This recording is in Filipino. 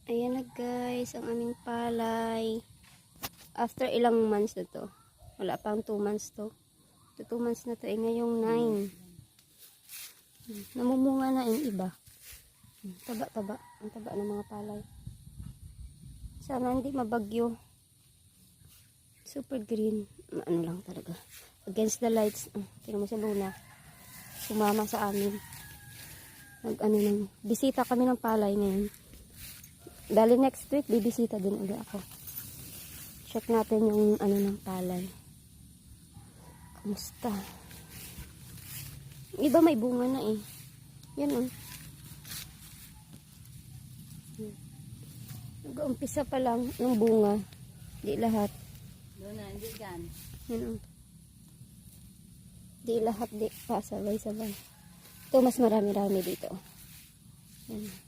Ayan na guys, ang aming palay. After ilang months na to. Wala pang 2 months to. 2 months na to. Ngayong 9. Namumunga na yung iba. Taba-taba. Ang taba ng mga palay. Sana hindi mabagyo. Super green. Ano lang talaga. Against the lights. Tingnan mo sa luna. Sumama sa amin. Bisita kami ng palay ngayon. Dali next week, bibisita din ulit ako. Check natin yung ng palay. Kamusta? Iba may bunga na eh. Yan Nag-umpisa pa lang ng bunga. Di lahat. Doon na, hindi gan. Yan Di lahat, di pa sabay-sabay. Ito mas marami-rami dito. Yan.